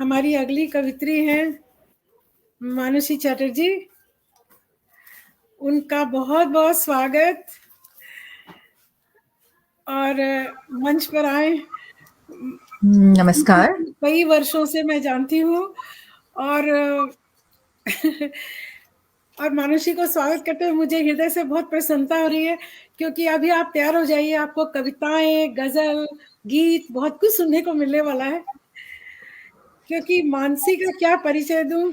हमारी अगली कवित्री हैं मानुषी चटर्जी। उनका बहुत बहुत स्वागत और मंच पर आए। नमस्कार। कई वर्षों से मैं जानती हूँ और और मानुषी को स्वागत करते हुए मुझे हृदय से बहुत प्रसन्नता हो रही है, क्योंकि अभी आप तैयार हो जाइए, आपको कविताएं, गजल, गीत बहुत कुछ सुनने को मिलने वाला है। क्योंकि मानसी का क्या परिचय दूं,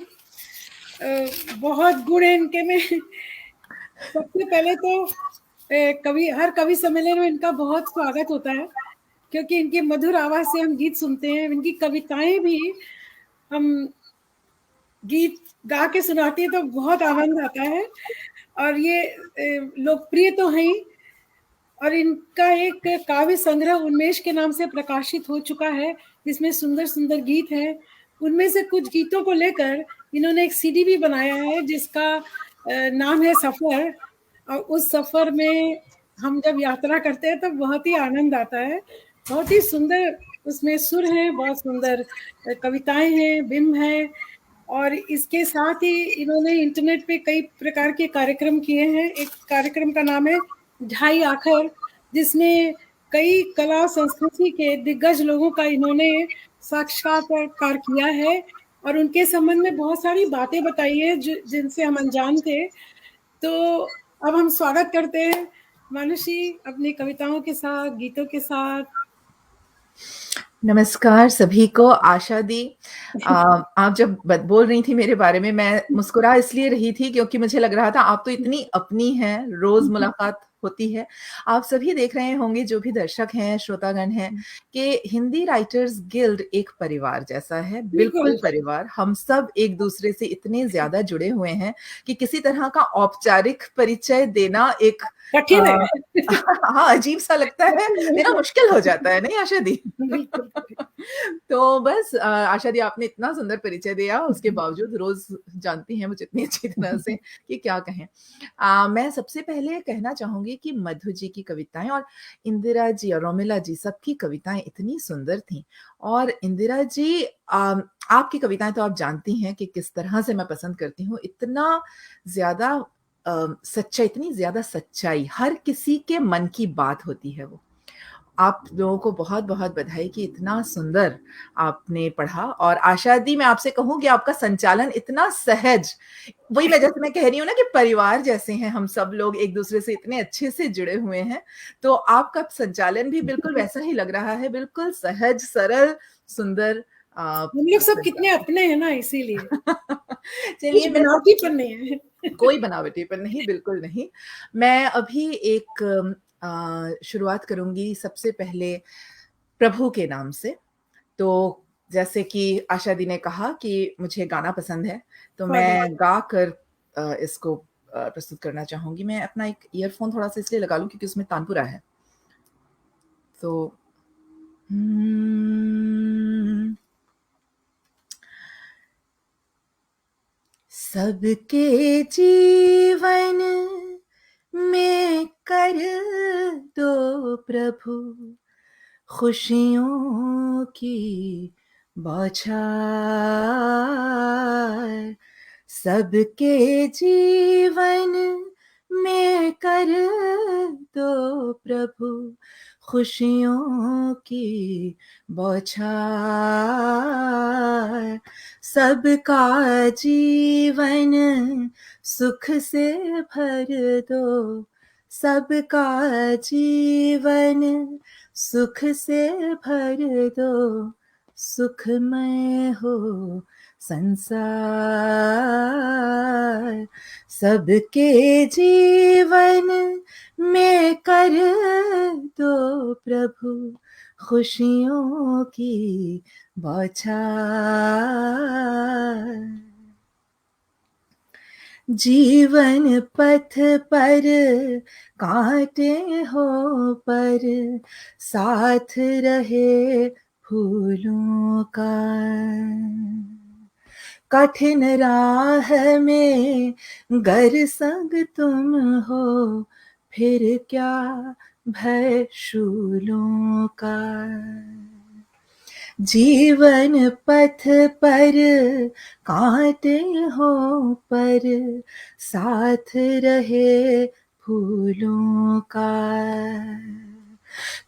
बहुत गुण है इनके में। सबसे पहले तो हर कवि सम्मेलन में इनका बहुत स्वागत होता है, क्योंकि इनकी मधुर आवाज से हम गीत सुनते हैं। इनकी कविताएं भी हम गीत गा के सुनाती है तो बहुत आनंद आता है, और ये लोकप्रिय तो हैं ही। और इनका एक काव्य संग्रह उन्मेष के नाम से प्रकाशित हो चुका है, जिसमें सुंदर सुंदर गीत हैं। उनमें से कुछ गीतों को लेकर इन्होंने एक सीडी भी बनाया है, जिसका नाम है सफर। और उस सफर में हम जब यात्रा करते हैं तो बहुत ही आनंद आता है। बहुत ही सुंदर उसमें सुर हैं, बहुत सुंदर कविताएं हैं, बिंब है। और इसके साथ ही इन्होंने इंटरनेट पे कई प्रकार के कार्यक्रम किए हैं। एक कार्यक्रम का नाम है ढाई आखर, जिसमें कई कला संस्कृति के दिग्गज लोगों का इन्होंने साक्षात्कार किया है और उनके संबंध में बहुत सारी बातें बताई है जिनसे हम अनजान थे। तो अब हम स्वागत करते हैं मानुषी अपनी कविताओं के साथ, गीतों के साथ। नमस्कार सभी को। आशा दी, आप जब बोल रही थी मेरे बारे में, मैं मुस्कुरा इसलिए रही थी क्योंकि मुझे लग रहा था आप तो इतनी अपनी हैं, रोज मुलाकात होती है। आप सभी देख रहे होंगे, जो भी दर्शक हैं, श्रोतागण हैं, कि हिंदी राइटर्स गिल्ड एक परिवार जैसा है, बिल्कुल परिवार। हम सब एक दूसरे से इतने ज्यादा जुड़े हुए हैं कि किसी तरह का औपचारिक परिचय देना एक कठिन है। हाँ, अजीब सा लगता है, मेरा मुश्किल हो जाता है, नहीं आशा दी? तो बस आशा दी, आपने इतना सुंदर परिचय दिया, उसके बावजूद रोज जानती हैं मुझे इतनी अच्छी तरह से कि क्या कहें। मैं सबसे पहले कहना चाहूंगी कि मधु जी की कविताएं और इंदिरा जी और रोमिला जी, सबकी कविताएं इतनी सुंदर थी। और इंदिरा जी, आपकी कविताएं तो आप जानती हैं कि किस तरह से मैं पसंद करती हूँ। इतना ज्यादा सच्चाई, इतनी ज्यादा सच्चाई, हर किसी के मन की बात होती है वो। आप लोगों को बहुत बहुत बधाई कि इतना सुंदर आपने पढ़ा। और आशा दी, मैं आपसे कहूँ कि आपका संचालन इतना सहज, वही मैं जैसे मैं कह रही हूँ ना कि परिवार जैसे हैं हम सब लोग, एक दूसरे से इतने अच्छे से जुड़े हुए हैं। तो आपका संचालन भी बिल्कुल वैसा ही लग रहा है, बिल्कुल सहज, सरल, सुंदर। हम लोग सब कितने अपने हैं ना, इसीलिए चलिए, कुछ बनावटीपन नहीं है। कोई बनावटीपन नहीं, बिल्कुल नहीं। मैं अभी एक शुरुआत करूंगी सबसे पहले प्रभु के नाम से। तो जैसे कि आशा दी ने कहा कि मुझे गाना पसंद है, तो मैं गा कर इसको प्रस्तुत करना चाहूंगी। मैं अपना एक ईयरफोन थोड़ा सा इसलिए लगा लूं क्योंकि उसमें तानपुरा है। तो सबके जीवन में कर दो प्रभु खुशियों की बौछार। सबके जीवन में कर दो प्रभु खुशियों की बौछार। सबका जीवन सुख से भर दो, सबका जीवन सुख से भर दो, सुखमय हो संसार। सबके जीवन में कर दो प्रभु खुशियों की बौछार। जीवन पथ पर कांटे हो पर साथ रहे फूलों का। कठिन राह में गर संग तुम हो, फिर क्या भय शूलों का। जीवन पथ पर कांटे हो पर साथ रहे फूलों का।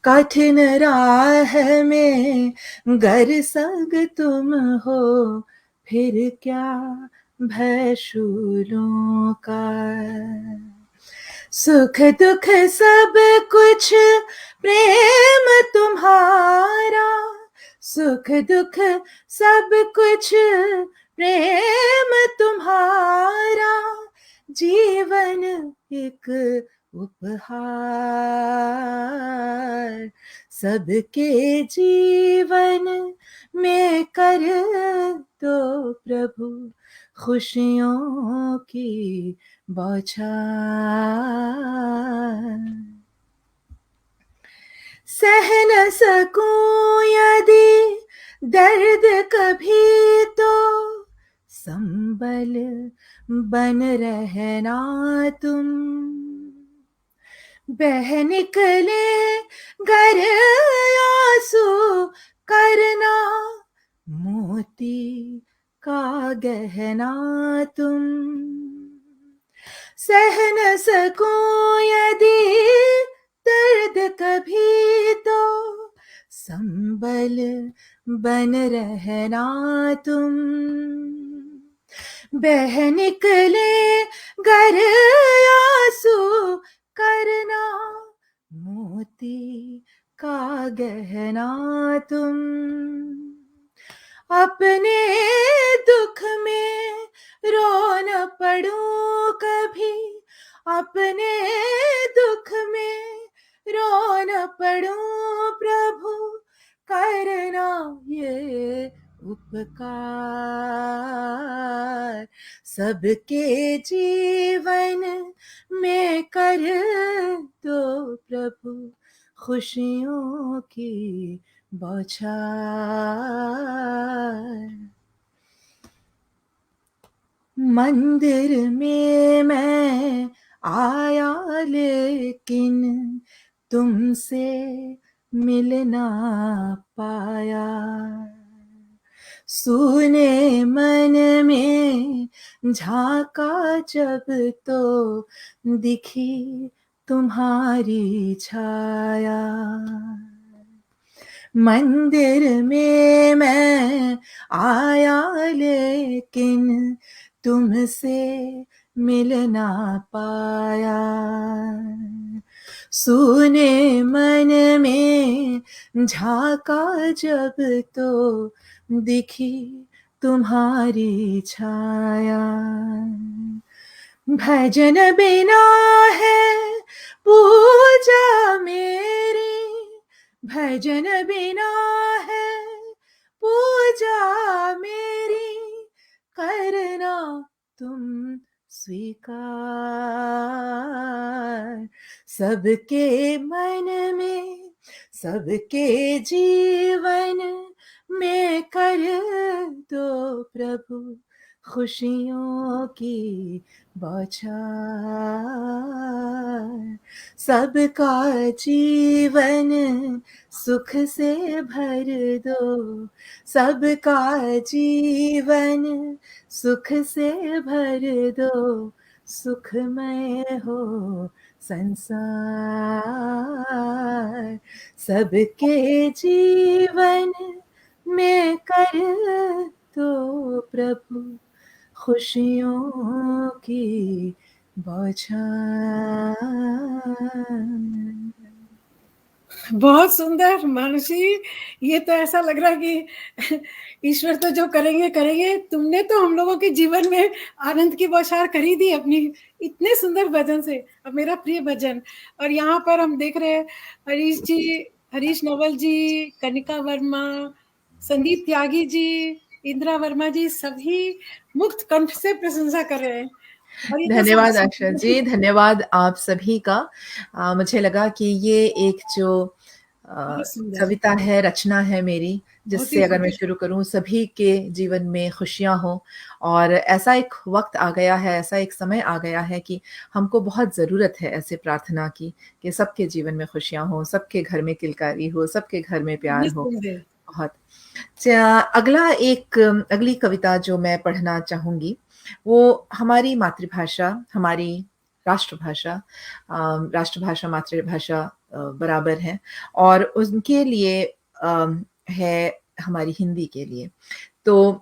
कठिन राह में गर संग तुम हो फिर क्या भय शूलों का। सुख दुख सब कुछ प्रेम तुम्हारा, सुख दुख सब कुछ प्रेम तुम्हारा, जीवन एक उपहार। सबके जीवन में कर दो प्रभु खुशियों की बौछार। सह न सकूं यदि दर्द कभी तो संबल बन रहना तुम। बह निकले गर आंसू करना मोती का गहना तुम। सह न सकूं यदि दर्द कभी तो संबल बन रहना तुम। बह निकले गर आंसू करना मोती का गहना तुम। अपने दुख में रो न पड़ूं कभी, अपने दुख में रो न पड़ूं प्रभु करना ये उपकार। सबके जीवन में कर दो प्रभु खुशियों की बौछार। मंदिर में मैं आया लेकिन तुमसे मिल ना पाया। सूने मन में झांका जब तो दिखी तुम्हारी छाया। मंदिर में मैं आया लेकिन तुमसे मिल ना पाया। सूने मन में झांका जब तो दिखी तुम्हारी छाया। भजन बिना है पूजा मेरी, भजन बिना है पूजा मेरी, करना तुम स्वीकार। सबके मन में सबके जीवन में कर दो प्रभु खुशियों की बौछार। सबका जीवन सुख से भर दो, सबका जीवन सुख से भर दो, सुखमय हो संसार। सबके जीवन में कर दो प्रभु खुशियों की बौछार। बहुत सुंदर मानुषी, ये तो ऐसा लग रहा है कि ईश्वर तो जो करेंगे करेंगे। तुमने तो हम लोगों के जीवन में आनंद की बौछार कर ही दी अपनी इतने सुंदर भजन से। अब मेरा प्रिय भजन, और यहाँ पर हम देख रहे हैं हरीश जी, हरीश नवल जी, कनिका वर्मा, संदीप त्यागी जी, इंदिरा वर्मा जी, सभी मुक्त कंठ से प्रशंसा कर रहे हैं। और ये तो धन्यवाद अक्षर जी, धन्यवाद आप सभी का। मुझे लगा कि ये एक जो बहुत सुंदर, कविता है, रचना है मेरी, बहुत ही जिससे अगर मैं सुंदर। शुरू करूँ सभी के जीवन में खुशियाँ हों। और ऐसा एक वक़्त आ गया है, ऐसा एक समय आ गया है कि हमको बहुत ज़रूरत है ऐसे प्रार्थना की कि सबके जीवन में खुशियाँ हों, सबके घर में किलकारी हो, सबके घर में प्यार हो। निस्संदेह। बहुत। च अगली कविता जो मैं पढ़ना चाहूँगी, वो हमारी मातृभाषा, हमारी राष्ट्रभाषा राष्ट्रभाषा, मातृभाषा बराबर है और उनके लिए है हमारी हिंदी के लिए। तो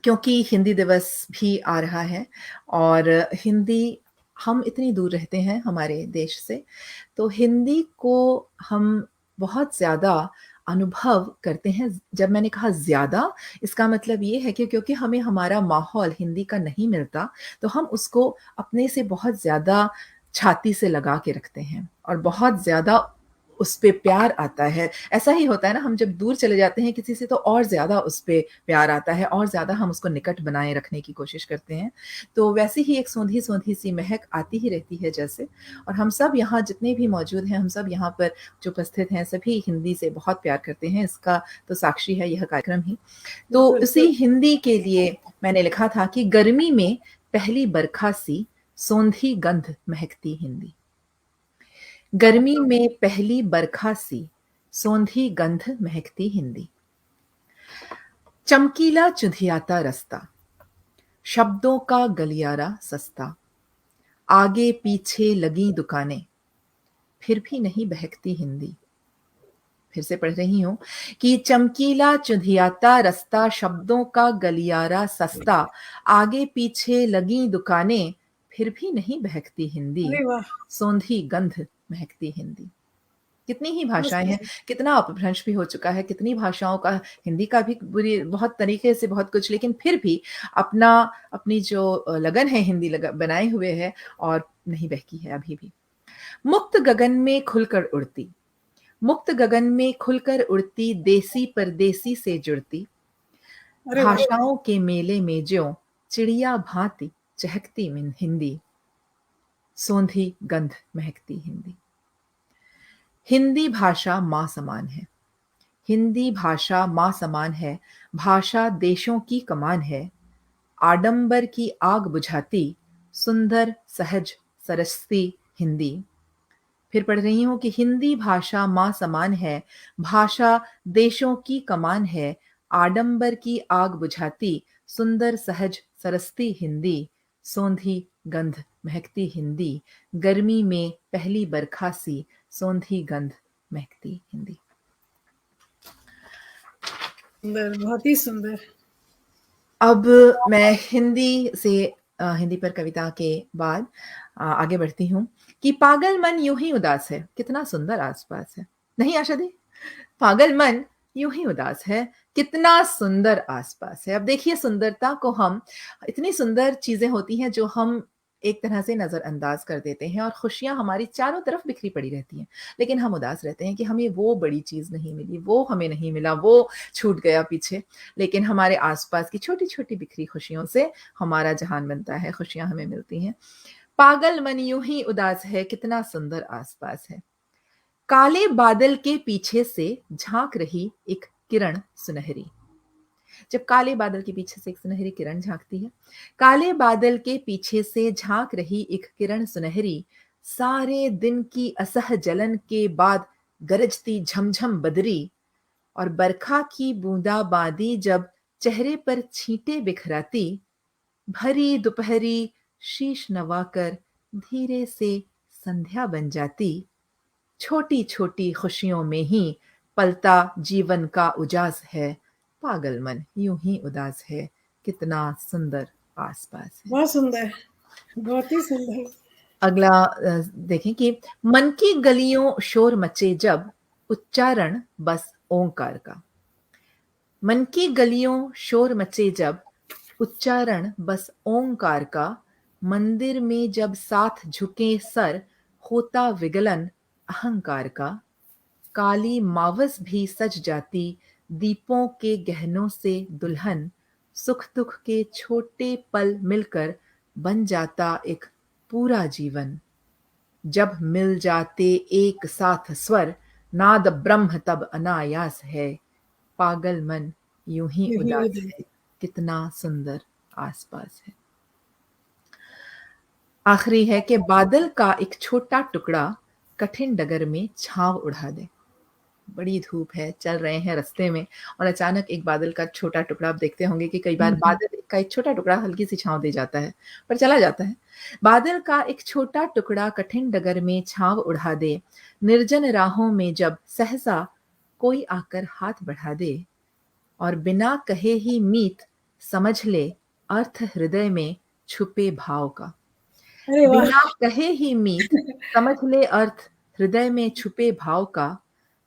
क्योंकि हिंदी दिवस भी आ रहा है और हिंदी हम इतनी दूर रहते हैं हमारे देश से, तो हिंदी को हम बहुत ज़्यादा अनुभव करते हैं। जब मैंने कहा ज़्यादा, इसका मतलब ये है कि क्योंकि हमें हमारा माहौल हिंदी का नहीं मिलता, तो हम उसको अपने से बहुत ज़्यादा छाती से लगा के रखते हैं और बहुत ज़्यादा उस पे प्यार आता है। ऐसा ही होता है ना, हम जब दूर चले जाते हैं किसी से तो और ज़्यादा उस पे प्यार आता है और ज़्यादा हम उसको निकट बनाए रखने की कोशिश करते हैं। तो वैसे ही एक सोंधी-सोंधी सी महक आती ही रहती है जैसे, और हम सब यहाँ जितने भी मौजूद हैं, हम सब यहाँ पर जो उपस्थित हैं, सभी हिंदी से बहुत प्यार करते हैं, इसका तो साक्षी है यह कार्यक्रम ही। तो उसी बिल्कुल। हिंदी के लिए मैंने लिखा था कि गर्मी में पहली बरखा सी सोंधी गंध महकती हिंदी। गर्मी में पहली बरखा सी सोंधी गंध महकती हिंदी। चमकीला चुधियाता रस्ता, शब्दों का गलियारा सस्ता, आगे पीछे लगी दुकानें, फिर भी नहीं बहकती हिंदी। फिर से पढ़ रही हूँ कि चमकीला चुधियाता रास्ता, शब्दों का गलियारा सस्ता, आगे पीछे लगी दुकानें, फिर भी नहीं बहकती हिंदी, अरे वाह! सोंधी गंध महकती हिंदी। कितनी ही भाषाएँ हैं, मस्त। कितना अपभ्रंश भी हो चुका है, कितनी भाषाओं का, हिंदी का भी बुरी बहुत तरीके से बहुत कुछ, लेकिन फिर भी अपना अपनी जो लगन है हिंदी बनाए हुए है और नहीं बहकी है अभी भी। मुक्त गगन में खुलकर उड़ती, मुक्त गगन में खुलकर उड़ती, देसी परदेसी से जुड़ती, अरे वाह! भाषाओं के मेले में ज्यों चिड़िया भांति चहकती मिन हिंदी, सोंधी गंध महकती हिंदी। हिंदी भाषा माँ समान है, हिंदी भाषा माँ समान है, भाषा देशों की कमान है, आडंबर की आग बुझाती, सुंदर सहज सरस्ती हिंदी। फिर पढ़ रही हूँ कि हिंदी भाषा माँ समान है, भाषा देशों की कमान है, आडंबर की आग बुझाती, सुंदर सहज सरस्ती हिंदी, सोंधी गंध महकती हिंदी, गर्मी में पहली बरखा सी सोंधी गंध महकती हिंदी। सुंदर, बहुत ही सुंदर। अब मैं हिंदी से हिंदी पर कविता के बाद आगे बढ़ती हूँ कि पागल मन यूं ही उदास है, कितना सुंदर आसपास है। नहीं आशा दी? पागल मन यूं ही उदास है, कितना सुंदर आसपास है। अब देखिए सुंदरता को हम, इतनी सुंदर चीजें होती हैं जो हम एक तरह से नजरअंदाज कर देते हैं और खुशियां हमारी चारों तरफ बिखरी पड़ी रहती हैं, लेकिन हम उदास रहते हैं कि हमें वो बड़ी चीज नहीं मिली, वो हमें नहीं मिला, वो छूट गया पीछे। लेकिन हमारे आसपास की छोटी छोटी बिखरी खुशियों से हमारा जहान बनता है, खुशियां हमें मिलती हैं। पागल मन यूं ही उदास है, कितना सुंदर आसपास है, काले बादल के पीछे से झांक रही एक किरण सुनहरी। जब काले बादल के पीछे से एक सुनहरी किरण झांकती है, काले बादल के पीछे से झांक रही एक किरण सुनहरी, सारे दिन की असह जलन के बाद गरजती झमझम बदरी, और बरखा की बूंदाबांदी जब चेहरे पर छींटे बिखराती, भरी दोपहरी शीश नवाकर धीरे से संध्या बन जाती, छोटी छोटी खुशियों में ही पलता जीवन का उजास है, पागल मन यूं ही उदास है, कितना सुंदर आसपास है। बहुत सुंदर, बहुत ही सुंदर। अगला देखें कि मन की गलियों शोर मचे जब, उच्चारण बस ओंकार का। मन की गलियों शोर मचे जब, उच्चारण बस ओंकार का, मंदिर में जब साथ झुके सर, होता विगलन अहंकार का, काली मावस भी सज जाती दीपों के गहनों से दुल्हन, सुख दुख के छोटे पल मिलकर बन जाता एक पूरा जीवन, जब मिल जाते एक साथ स्वर, नाद ब्रह्म तब अनायास है, पागल मन यूं ही यही उदास उदय। है, कितना सुंदर आसपास है। आखिरी है कि बादल का एक छोटा टुकड़ा कठिन डगर में छांव उड़ा दे। बड़ी धूप है, चल रहे हैं रास्ते में और अचानक एक बादल का छोटा टुकड़ा, आप देखते होंगे कि कई बार हुँ, हुँ। बादल का एक छोटा टुकड़ा हल्की-सी छाँव दे जाता है, पर चला जाता है। बादल का एक छोटा टुकड़ा कठिन डगर में छाँव उड़ा दे, निर्जन राहों में जब सहसा कोई आकर हाथ बढ़ा दे और बिना कहे ही मीत समझ ले अर्थ हृदय में छुपे भाव का। अरे वाह! बिना कहे ही मीत समझ ले अर्थ हृदय में छुपे भाव का,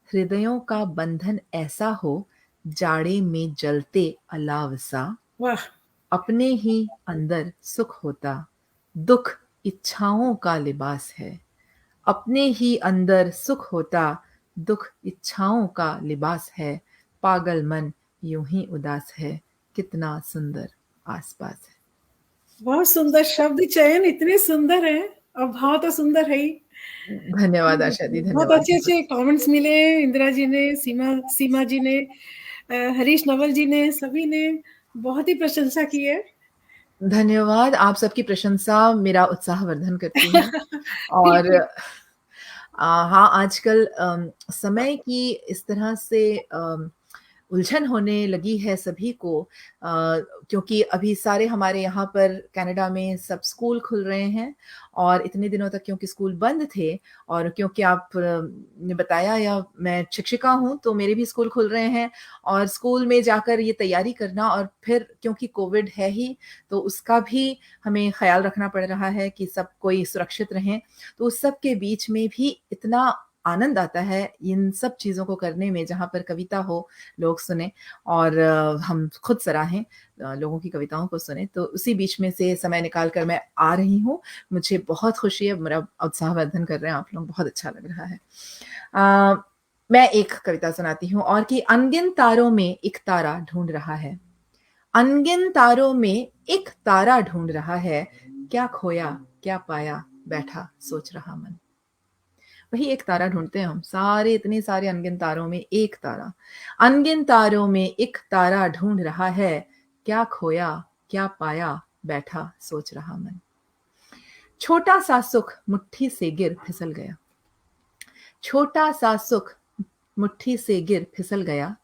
हृदयों का बंधन ऐसा हो जाड़े में जलते अलाव सा, वाह! अपने ही अंदर सुख होता, दुख इच्छाओं का लिबास है। अपने ही अंदर सुख होता, दुख इच्छाओं का लिबास है। पागल मन यूं ही उदास है, कितना सुंदर आसपास है। बहुत सुंदर शब्द चयन इतने सुंदर हैं और भाव तो सुंदर है ही। धन्यवाद आशा दी, बहुत धन्यवाद। अच्छे-अच्छे कमेंट्स मिले, इंदिरा जी ने, सीमा सीमा जी ने, हरीश नवल जी ने, सभी ने बहुत ही प्रशंसा की है। धन्यवाद, आप सबकी प्रशंसा मेरा उत्साहवर्धन करती है ठीक और है। हाँ, आजकल समय की इस तरह से उलझन होने लगी है सभी को क्योंकि अभी सारे हमारे यहाँ पर कनाडा में सब स्कूल खुल रहे हैं और इतने दिनों तक क्योंकि स्कूल बंद थे और क्योंकि आप ने बताया या मैं शिक्षिका हूँ, तो मेरे भी स्कूल खुल रहे हैं और स्कूल में जाकर ये तैयारी करना और फिर क्योंकि कोविड है ही, तो उसका भी हमें ख़्याल रखना पड़ रहा है कि सब कोई सुरक्षित रहें। तो उस सब के बीच में भी इतना आनंद आता है इन सब चीज़ों को करने में जहाँ पर कविता हो, लोग सुनें और हम खुद सराहें लोगों की कविताओं को सुनें। तो उसी बीच में से समय निकाल कर मैं आ रही हूँ। मुझे बहुत खुशी है, मेरा उत्साहवर्धन कर रहे हैं आप लोग, बहुत अच्छा लग रहा है। मैं एक कविता सुनाती हूँ और कि अनगिनत तारों में एक तारा ढूँढ रहा है। अनगिनत तारों में एक तारा ढूँढ रहा है, क्या खोया, क्या पाया, बैठा सोच रहा मन। वही एक तारा ढूँढते हैं हम, सारे इतने सारे अनगिनत तारों में एक तारा। अनगिनत तारों में एक तारा ढूँढ रहा है, क्या खोया, क्या पाया, बैठा सोच रहा मन। छोटा-सा सुख मुट्ठी से गिर फिसल गया। छोटा-सा सुख मुट्ठी से गिर फिसल गया,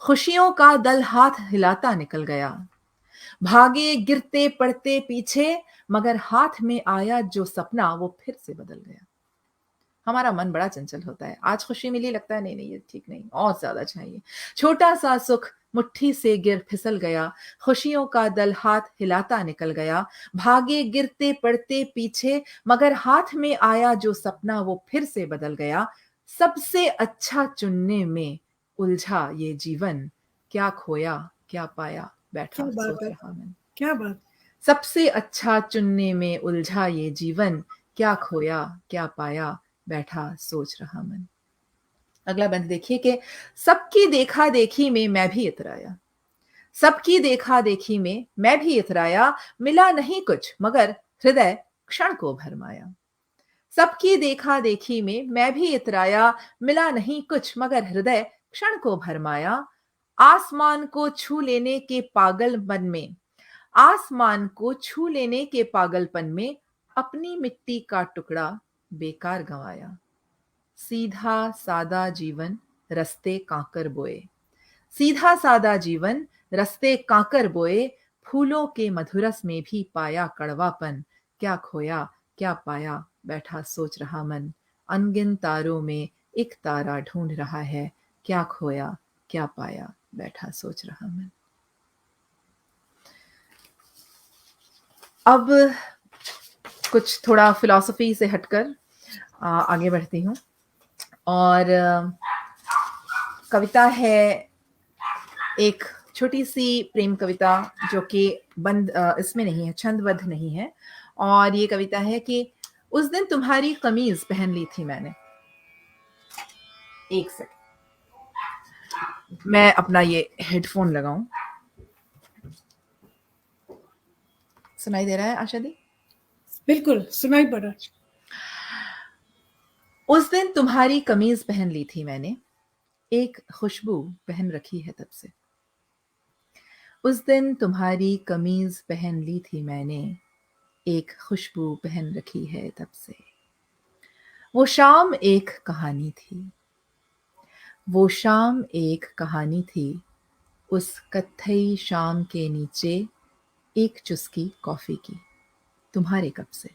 खुशियों का दल हाथ हिलाता निकल गया। भागे गिरते पड़ते पीछे, मगर हाथ में आया जो सपना वो फिर से बदल गया। हमारा मन बड़ा चंचल होता है। आज खुशी मिली लगता है नहीं, ये ठीक नहीं, और ज़्यादा चाहिए। छोटा-सा सुख मुट्ठी से गिर फिसल गया, खुशियों का दल हाथ हिलाता निकल गया। भागे गिरते पड़ते पीछे, मगर हाथ में आया जो सपना वो फिर से बदल गया। सबसे अच्छा चुनने में उलझा ये जीवन, क्या खोया, क्या पाया, क्या बैठा बात सोच है! रहा मन। क्या बात! सबसे अच्छा चुनने में उलझा ये जीवन, क्या खोया, क्या पाया, बैठा सोच रहा मन। अगला बंद देखिए कि सबकी देखा-देखी में मैं भी इतराया। सबकी देखा-देखी में मैं भी इतराया, मिला नहीं कुछ मगर हृदय क्षण को भरमाया। सबकी देखा-देखी में मैं भी इतराया, मिला नहीं कुछ मगर हृदय क्षण को भरमाया। आसमान को छू लेने के पागलपन में आसमान को छू लेने के पागलपन में अपनी मिट्टी का टुकड़ा बेकार गंवाया। सीधा सादा जीवन रस्ते कांकर बोए। सीधा सादा जीवन रस्ते कांकर बोए, फूलों के मधुरस में भी पाया कड़वापन। क्या खोया, क्या पाया, बैठा सोच रहा मन। अनगिनत तारों में एक तारा ढूंढ रहा है, क्या खोया, क्या पाया, बैठा सोच रहा मन। अब कुछ थोड़ा फिलॉसफी से हटकर आगे बढ़ती हूँ और कविता है एक छोटी-सी प्रेम कविता जो कि इसमें नहीं है, छंदबद्ध नहीं है और ये कविता है कि उस दिन तुम्हारी कमीज़ पहन ली थी मैंने। एक सेकंड, मैं अपना ये हेडफ़ोन लगाऊँ। सुनाई दे रहा है आशा दी? बिल्कुल, सुनाई पड़ा। उस दिन तुम्हारी कमीज़ पहन ली थी मैंने, एक खुशबू पहन रखी है तब से। उस दिन तुम्हारी कमीज़ पहन ली थी मैंने, एक खुशबू पहन रखी है तब से। वो शाम एक कहानी थी। वो शाम एक कहानी थी, उस कत्थई शाम के नीचे एक चुस्की कॉफ़ी की, तुम्हारे कप से।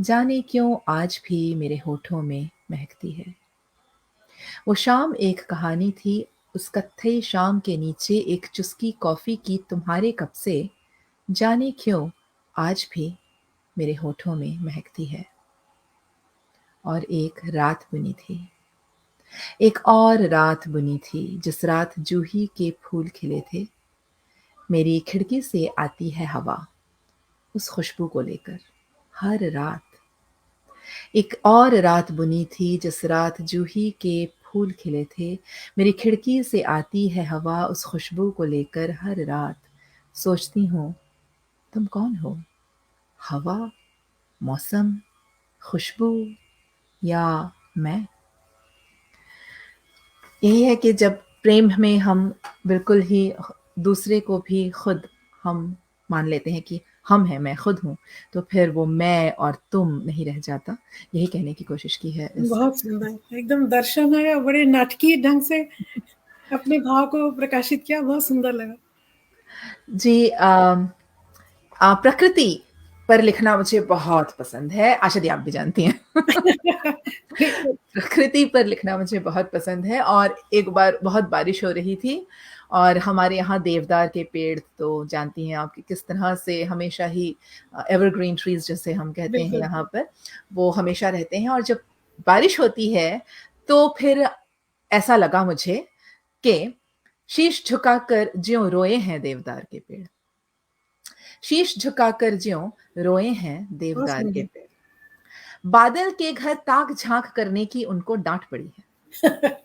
जाने क्यों आज भी मेरे होठों में महकती है। वो शाम एक कहानी थी, उस कत्थई शाम के नीचे एक चुस्की कॉफ़ी की तुम्हारे कप से, जाने क्यों आज भी मेरे होठों में महकती है। और एक रात बुनी थी, एक और रात बुनी थी, जिस रात जूही के फूल खिले थे। मेरी खिड़की से आती है हवा उस खुशबू को लेकर हर रात। एक और रात बुनी थी, जिस रात जूही के फूल खिले थे। मेरी खिड़की से आती है हवा उस खुशबू को लेकर हर रात। सोचती हूँ, तुम कौन हो? हवा, मौसम, खुशबू या मैं? यही है कि जब प्रेम में हम बिल्कुल ही दूसरे को भी खुद हम मान लेते हैं कि हम हैं, मैं खुद हूँ, तो फिर वो मैं और तुम नहीं रह जाता। यही कहने की कोशिश की है इस। बहुत सुंदर, एकदम दर्शन है और बड़े नाटकीय ढंग से अपने भाव को प्रकाशित किया, बहुत सुंदर लगा। जी, प्रकृति पर लिखना मुझे बहुत पसंद है, आशा दी आप भी जानती हैं। बिल्कुल, प्रकृति पर लिखना मुझे बहुत पसंद है और एक बार बहुत बारिश हो रही थी और हमारे यहाँ देवदार के पेड़ तो जानती हैं आप कि किस तरह से हमेशा ही एवरग्रीन ट्रीज़ जिसे हम कहते हैं बिल्कुल। यहाँ पर, वो हमेशा रहते हैं और जब बारिश होती है, तो फिर ऐसा लगा मुझे कि शीश झुकाकर ज्यों रोए हैं देवदार के पेड़। शीश झुकाकर ज्यों रोए हैं बहुत देवदार के सुंदर। पेड़। बादल के घर ताक झांक करने की उनको डांट पड़ी है।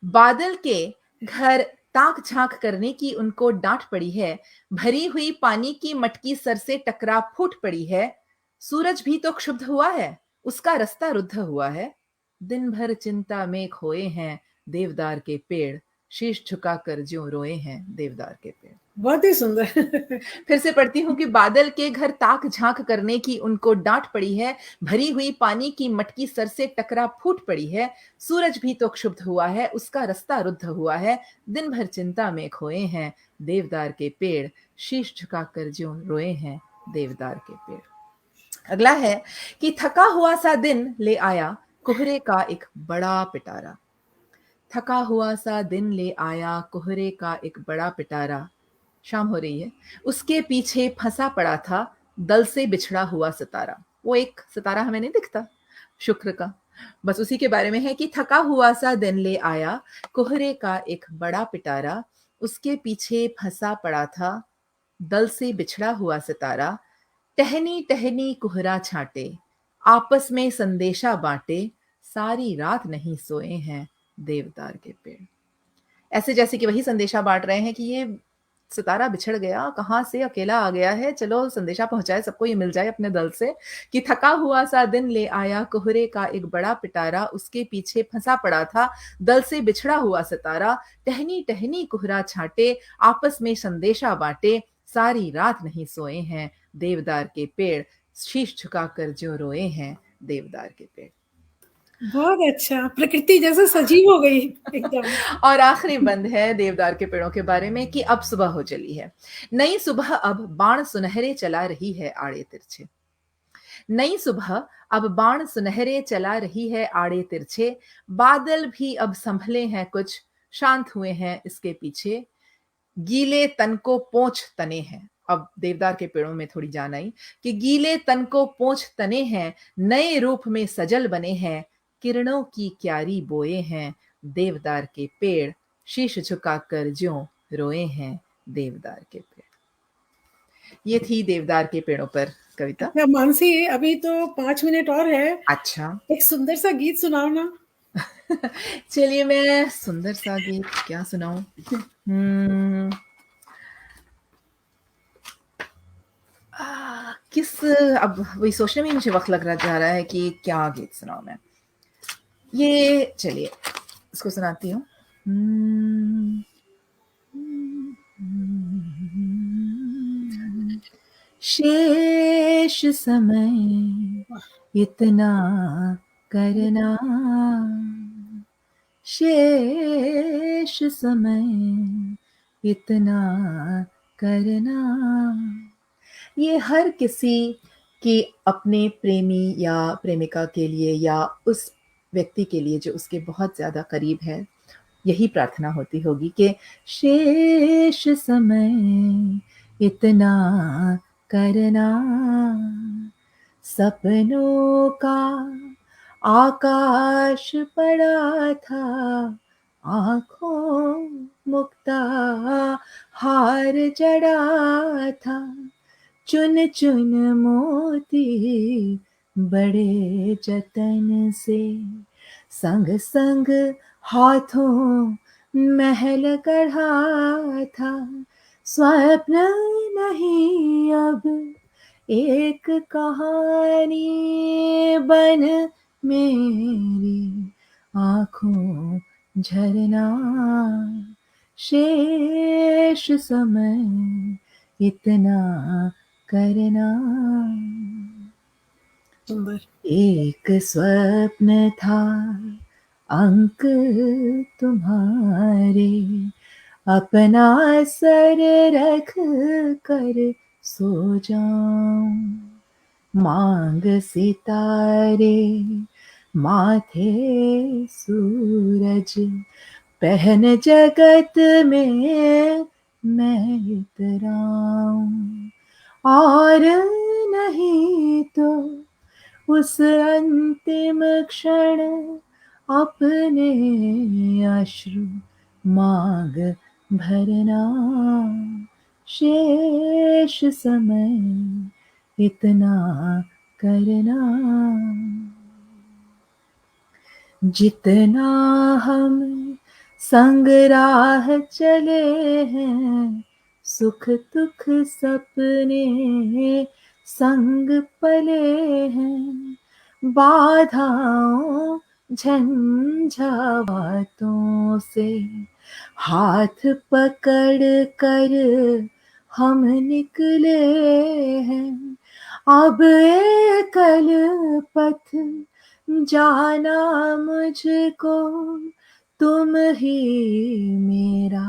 बादल के घर ताक झांक करने की उनको डांट पड़ी है। भरी हुई पानी की मटकी सर से टकरा फूट पड़ी है। सूरज भी तो क्षुब्ध हुआ है, उसका रास्ता रुद्ध हुआ है। दिन भर चिंता में खोए हैं देवदार के पेड़। शीश झुकाकर ज्यों रोए हैं देवदार के पेड़। बहुत ही सुंदर। फिर से पढ़ती हूँ कि बादल के घर ताक झांक करने की उनको डांट पड़ी है। भरी हुई पानी की मटकी सर से टकरा फूट पड़ी है। सूरज भी तो क्षुब्ध हुआ है, उसका रास्ता रुद्ध हुआ है। दिन भर चिंता में खोए हैं देवदार के पेड़। शीश झुकाकर ज्यों रोए हैं देवदार के पेड़। अगला है कि थका हुआ सा दिन ले आया कोहरे का एक बड़ा पिटारा। थका हुआ सा दिन ले आया कोहरे का एक बड़ा पिटारा। शाम हो रही है। उसके पीछे फंसा पड़ा था दल से बिछड़ा हुआ सितारा। वो एक सितारा हमें नहीं दिखता, शुक्र का। बस उसी के बारे में है कि थका हुआ सा दिन ले आया कोहरे का एक बड़ा पिटारा। उसके पीछे फंसा पड़ा था दल से बिछड़ा हुआ सितारा। टहनी टहनी कोहरा छाटे, आपस में संदेशा बांटे। सारी रात नहीं सोए हैं देवदार के पेड़। ऐसे जैसे कि वही संदेशा बाँट रहे हैं कि ये सितारा बिछड़ गया, कहाँ से अकेला आ गया है, चलो संदेशा पहुँचाए सबको, ये मिल जाए अपने दल से कि थका हुआ सा दिन ले आया कोहरे का एक बड़ा पिटारा। उसके पीछे फंसा पड़ा था दल से बिछड़ा हुआ सितारा। टहनी टहनी कोहरा छाटे, आपस में संदेशा बाँटे। सारी रात नहीं सोए हैं देवदार के पेड़। शीश झुकाकर ज्यों रोए हैं देवदार के पेड़। बहुत अच्छा, प्रकृति जैसे सजीव हो गई एकदम। और आखिरी बंद है देवदार के पेड़ों के बारे में कि अब सुबह हो चली है। नई सुबह अब बाण सुनहरे चला रही है आड़े तिरछे। नई सुबह अब बाण सुनहरे चला रही है आड़े तिरछे। बादल भी अब संभले हैं कुछ, शांत हुए हैं इसके पीछे। गीले तन को पोंछ तने हैं। अब देवदार के पेड़ों में थोड़ी जान आई कि गीले तन को पोंछ तने हैं, नए रूप में सजल बने हैं। किरणों की क्यारी बोए हैं देवदार के पेड़। शीश झुकाकर ज्यों रोए हैं देवदार के पेड़। ये थी देवदार के पेड़ों पर कविता। अच्छा मानसी, अभी तो 5 मिनट और है, अच्छा। एक सुंदर सा गीत सुनाओ ना। चलिए मैं सुंदर सा गीत क्या सुनाऊं? हम्म, किस, अब वही सोचने में ही मुझे वक्त लग रहा जा रहा है कि क्या गीत सुनाऊं मैं। ये चलिए इसको सुनाती हूँ। शेष समय वाह! इतना करना, शेष समय इतना करना। ये हर किसी की अपने प्रेमी या प्रेमिका के लिए या उस व्यक्ति के लिए जो उसके बहुत ज़्यादा करीब है, यही प्रार्थना होती होगी कि शेष समय इतना करना, सपनों का आकाश पड़ा था, आँखों मुक्ता हार जड़ा था, चुन चुन मोती बड़े जतन से, संग संग हाथों महल गढ़ा था, स्वप्न नहीं अब एक कहानी बन मेरी आँखों झरना, शेष समय इतना करना। सुंदर। एक स्वप्न था अंक तुम्हारे, अपना सर रख कर सो जाऊं, मांग सितारे माथे सूरज, पहन जगत में मैं इतराऊं, और नहीं तो उस अंतिम क्षण अपने अश्रु मांग भरना, शेष समय इतना करना। जितना हम संग राह चले हैं, सुख दुख सपने संग पले हैं, बाधाओं झंझावातों से हाथ पकड़ कर हम निकले हैं, अब एकल पथ जाना मुझको, तुम ही मेरा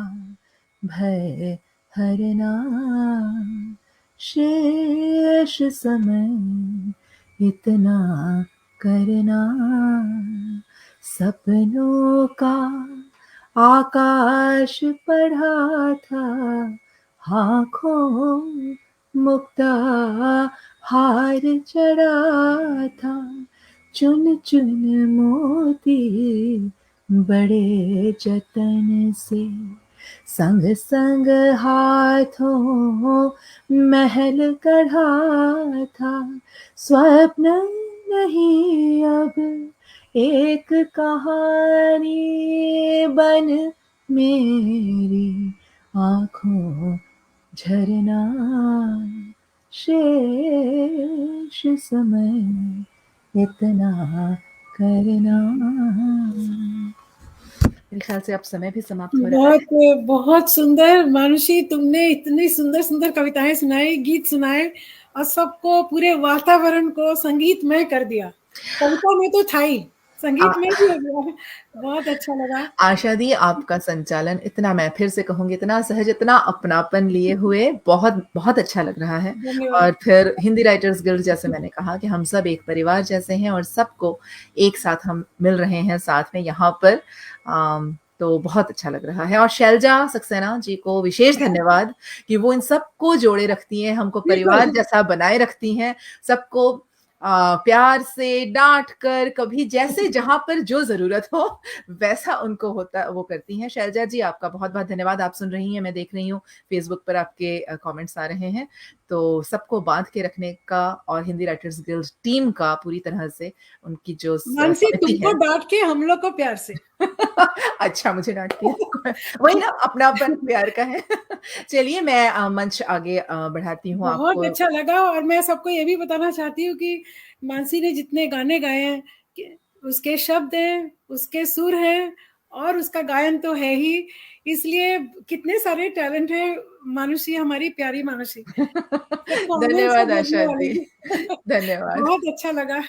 भय हरना, शेष समय इतना करना, सपनों का आकाश पड़ा था, आँखों मुक्ता हार चढ़ा था, चुन चुन मोती बड़े जतन से, संग संग हाथों महल गढ़ा था, स्वप्न नहीं अब एक कहानी बन मेरी आँखों झरना, शेष समय इतना करना। मेरे ख्याल से अब समय भी समाप्त हो रहा है। बहुत बहुत सुंदर मानुषी, तुमने इतनी सुंदर सुंदर कविताएं सुनाई, गीत सुनाए और सबको, पूरे वातावरण को संगीतमय कर दिया। कविता में तो था ही, संगीत में भी हो गया। बहुत अच्छा लगा। आशा दी, आपका संचालन इतना, मैं फिर से कहूँगी, इतना सहज, इतना अपनापन लिए हुए बहुत बहुत अच्छा लग रहा है। धन्यवाद। और फिर हिंदी राइटर्स गिल्ड, जैसे मैंने कहा कि हम सब एक परिवार जैसे हैं और सबको एक साथ हम मिल रहे हैं साथ में यहाँ पर, तो बहुत अच्छा लग रहा है। और शैलजा सक्सेना जी को विशेष धन्यवाद कि वो इन सबको जोड़े रखती हैं, हमको परिवार बिल्कुल। जैसा बनाए रखती हैं, सबको प्यार से डांट कर, कभी जैसे जहां पर जो जरूरत हो वैसा उनको होता, वो करती हैं। शैलजा जी, आपका बहुत बहुत धन्यवाद। आप सुन रही हैं, मैं देख रही हूँ फेसबुक पर आपके कमेंट्स आ रहे हैं, तो सबको बांध के रखने का और हिंदी राइटर्स गिल्ड टीम का पूरी तरह से उनकी जो मानसी, समिति तुमको है। डांट के हम लोग को प्यार से। अच्छा, मुझे डांटती है। वही ना, अपनापन प्यार का है। चलिए, मैं मंच आगे बढ़ाती हूँ बहुत आपको। अच्छा लगा। और मैं सबको ये भी बताना चाहती हूँ कि मानसी ने जितने गाने गाए हैं, उसके शब्द हैं, उसके सुर हैं और उसका गायन तो है ही, इसलिए कितने सारे टैलेंट है। मानुषी, हमारी प्यारी मानुषी, सबको हमेशा धन्यवाद देखने आशा वाली दी। थी। धन्यवाद। बहुत अच्छा लगा।